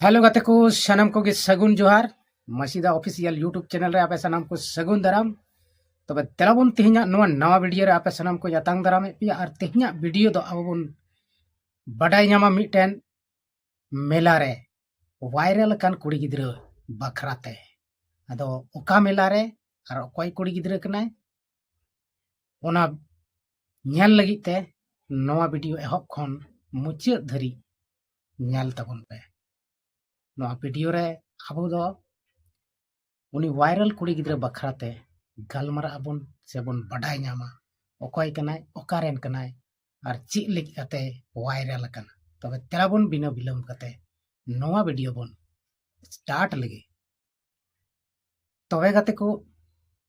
Hello गाते को सनम को के सगुन जोहार मसीदा ऑफिशियल यूट्यूब चैनल रे आपे सनम को सगुन दाराम तबे तेलाबुन तेहना नवा वीडियो रे आपे सनम को यातांग दाराम पिया और तेहना वीडियो दो अबुन बडाई नामा मिटन मेला रे वायरल कान कुड़ी गिद्रा बखराते अदो ओका मेला रे और ओकय कुड़ी गिद्रा कनाय ओना ñal लगी ते नवा वीडियो एहब खन मुचाद धरी ñal तबन पे नवा वीडियो रे अबो दो उनी वायरल कुड़ी गिद्रा बखराते गलमारा अबन सेबन बडाई नामा ओकय कनाय ओकारेन कनाय और चीज लगी कते वायरल कना तबे तेलाबन बिना बिलम कते नवा वीडियो बन स्टार्ट लगे तबे गाते को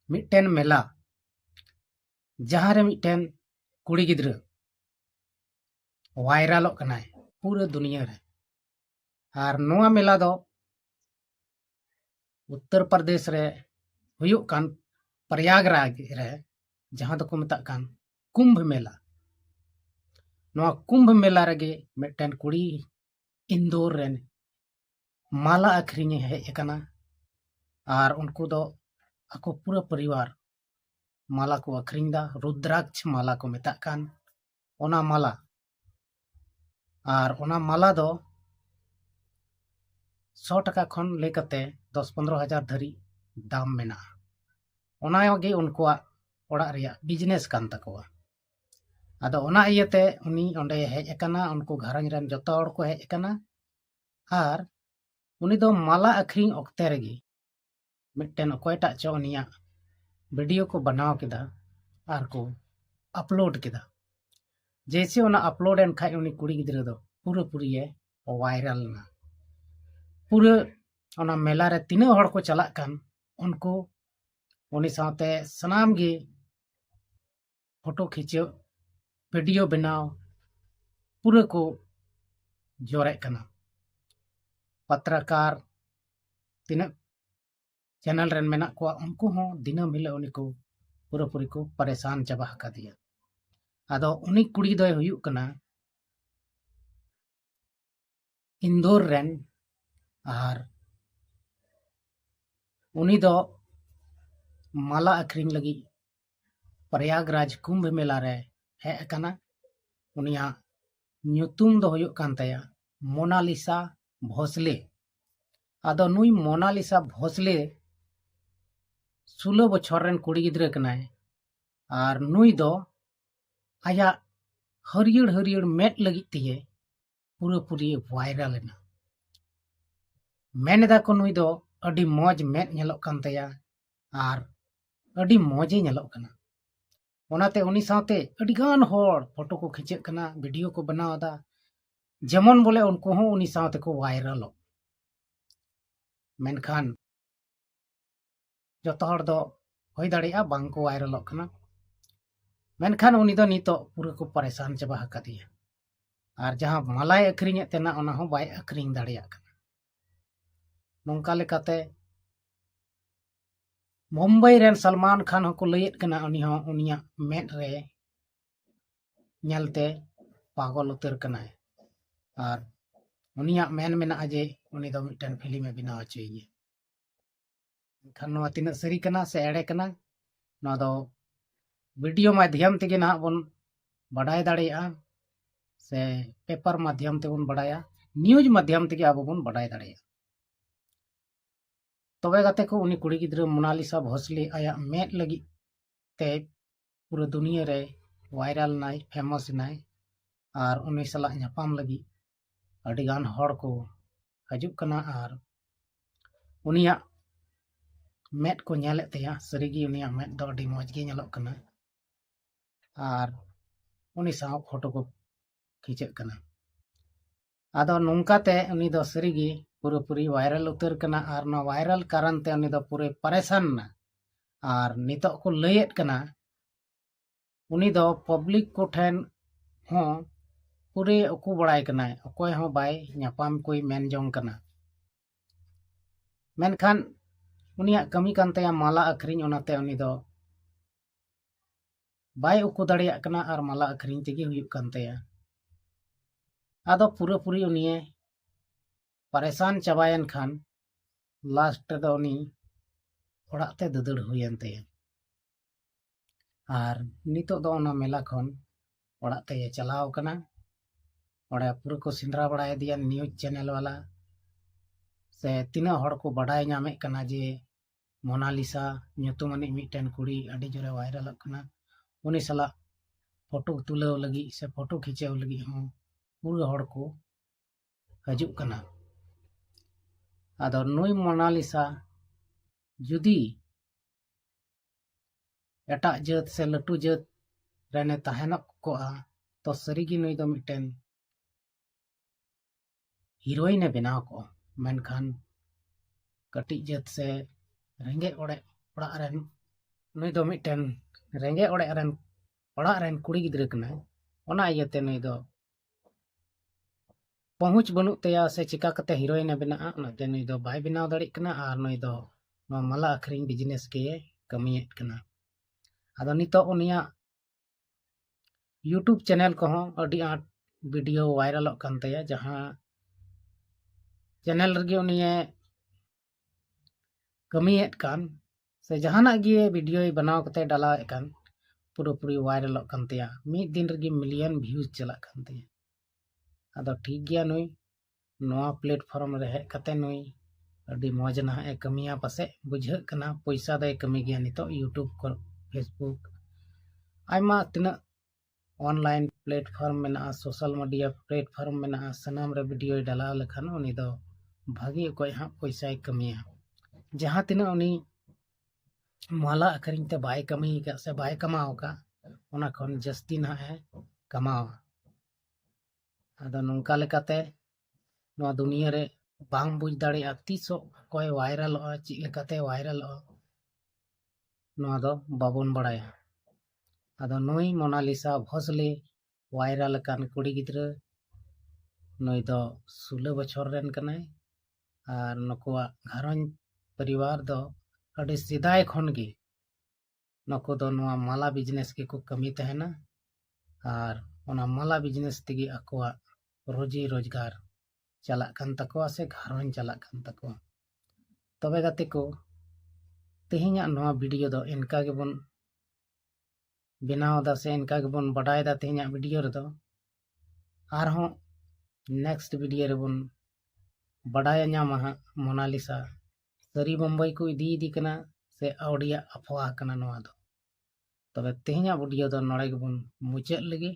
मिटन मेला जहां रे मिटन कुड़ी गिद्रा वायरल कनाय पूरा दुनिया रे और नवा मेला दो उत्तर प्रदेश रे हुयुक कान प्रयागराज रे जहां दो को मेता कान कुंभ मेला नवा कुंभ मेला रे मिटन कुड़ी इंदौर रेन माला अखरिंग हेज कना और उनको दो ako पूरा परिवार माला को अखरिंग दा रुद्राक्ष माला को मेता कान ओना माला और ओना माला दो 100 टका खन लेकते 10-15 हजार धरी दाम मेना ओना गे उनको ओड़ा रिया बिजनेस कान तकोआ अदो ओना इयते उनी ओंडे हेज कना उनको घरंज रन जतो हड़ को हेज कना और उनी दो माला अखरिंग ओक्ते रेगी मिटन अकोयटा चो उनिया वीडियो को बनाव केदा और को अपलोड केदा जैसे ओना अपलोड एन खाय उनी कुड़ी गिद्रा दो पूरा पूरी वायरल ना पूरा ओना मेला रे तीना हड़ को चला कान उनको उनी साथे सनाम गे फोटो खींचो वीडियो बनाव पूरा को जोरे कना पत्रकार तीना चैनल रेन मेना को उनको हो दिना मिले उनी को पूरा पूरी को परेशान चाबा हका दिया अदो उनी कुड़ी दोय हुयुक कना इंदौर रेन और उनी दो माला अखरिंग लगी प्रयागराज कुंभ मेला रे हे कना उनिया ᱧᱩᱛᱩᱢ दो हुयुक कान तया मोनालिसा भोसले अदो नुई मोनालिसा भोसले 16 बछर रेन कुड़ी गिद्रा कनाय और नुई दो आया हरियर हरियर मेट लगी तिये पूरा पूरी वायरल ना मेन दा को नुई दो अडी मौज मेट ñeलok कान तया और अडी मौजे ñeलok कना ओनाते उनी साथे अडी गान होड़ फोटो को खींचे कना वीडियो को बनावदा जेमन बोले उनको हो उनी साथे को वायरल मेनखान जतो हड़ दो होय दाड़िया बांग को वायरल कना मेनखान उनी दो नितो पूरा को परेशान चाबा हका दिया और जहां मालाय अखरिंग तेना ओना हो बाय अखरिंग दाड़िया कना नोंका लेकाते मुंबई रेन सलमान खान को लयत कना उनी हो उनिया मेट रे ñalते पागल उतर कनाय और उनिया मेन मेना जे उनी दो मिटन फिल्म बनाव चाहिए खान नवा तिना सरी कना से एड़े कना नवा दो वीडियो माध्यम तेगे ना बन बडाय दाड़िया से पेपर माध्यम ते बन बडाया न्यूज माध्यम तेगे अब बन बडाय दाड़िया तबे गाते को उनी कुड़ी गिद्रा मोनालिसा भोसले आया मेट लगी ते पूरा दुनिया रे वायरल नाय फेमस नाय और उनी सला ñापाम लगी अडी गान हड़ को हजुक कना और उनिया मेट को ñेलेत तया सरीगी उनिया मेट दो अडी मौज गे ñेलok कना और उनी साव फोटो को खींचे कना आदो नोंकाते उनी दो सरीगी पूरा पूरी वायरल उतर कना और ना वायरल कारण ते उनी दो पूरे परेशान ना और नितो को लयत कना उनी दो पब्लिक को ठेन हो पूरे उकू बड़ाय कना अकोय हो बाय ñापाम कोई मेन जोंग कना मेनखान उनिया कमी कान तया माला अखरिंग ओनाते उनी दो बाय उकू दाड़िया कना और माला अखरिंग तेगे हुयुक कान तया आदो पूरा पूरी उनिये परेशान चाबायन खान लास्ट रे दो उनी ओड़ाग ते ददड़ हुयन तया और नितो दो ओना मेला खन ओड़ाग ते चलाव कना ओड़े पूरा को सिंद्रा बड़ाय दिया न्यूज चैनल वाला से तीना हड़ को बड़ाय नामे कना जे मोनालिसा nyutumani मिटन कुड़ी अड़ी जोरे वायरल कना उनी सला फोटो तुलाव लगी से फोटो खिंचाव लगी हूँ पूरा हड़ को हजु कना आदो नुई मोनालिसा जुदी एटा जात से लटू जात रेने तहनक कोआ तो सरीगी नुई दो मिटन हीरोइन बनाव को मेनखान कटी जात से रेंगे ओड़े ओड़ा रेन नुई दो मिटन रेंगे ओड़े रेन ओड़ा रेन कुड़ी गिद्रा कना ओना इयते नुई दो पहुंच बनुक तया से चिका कते हीरोइन बना ओनाते नुई दो बाय बनाव दाड़ी कना आर नुई दो माला आखरिंग बिजनेस के कमियत कना आदो नितो उनिया यूट्यूब चैनल को अड़ी आट वीडियो वायरल कान तया जहां चैनल रगे उनिये कमियत कान से जहाना गे वीडियो बनाव कते डालाव कान पूरी वायरल कान तया मिद दिन रगे मिलियन व्यूज चला कान तया आदो ठीक गया नुई नवा प्लेटफॉर्म रे हेज कते नुई अड़ी मौज ना ए कमिया पासे बुझे कना पैसा दे कमी गया नितो यूट्यूब को फेसबुक आयमा तिना ऑनलाइन प्लेटफॉर्म में सोशल मीडिया प्लेटफॉर्म में सनाम रे वीडियो डाला लखन उनी दो भागी कोई हाँ पैसा कमिया जहाँ तिना उनी माला अखरिंग ते बाय कमी का से बाय कमाओ का ओना खन जस्ती ना है कमाओ आदो नोंका लेकाते नवा दुनिया रे बांग बुझ दाड़िया तीसो कोई वायरल ची लेकाते वायरल नवा दो बाबन बड़ाया आदो नुई मोनालिसा भोसले वायरल कान कुड़ी गिद्रा नुई दो 16 बछर रेन कनाय और नुकुआ घरन परिवार दो अड़ी सिदाय खन गे नुकु दो नुआ माला बिजनेस के को कमी तहना और ओना माला बिजनेस तिगी अकुआ रोजी रोजगार चला कान तकुआ से घरन चला कान तकुआ तबे गाते को तेहिया नुआ वीडियो दो इनका के बन बनाव दा से इनका के बन बड़ाय दा तेहिया वीडियो रे दो आर हो नेक्स्ट वीडियो रे बन बड़ाय न्यामा मोनालिसा सरी मुंबई को इदी कना से औडिया अफवाह कना नवा दो तबे तेहिया वीडियो दो नड़े के बन मुचाद लगी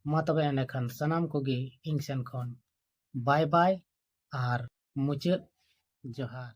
मा तबे एने खान सनाम को गे इंग सेन खन बाय बाय आर मुचाद जोहार।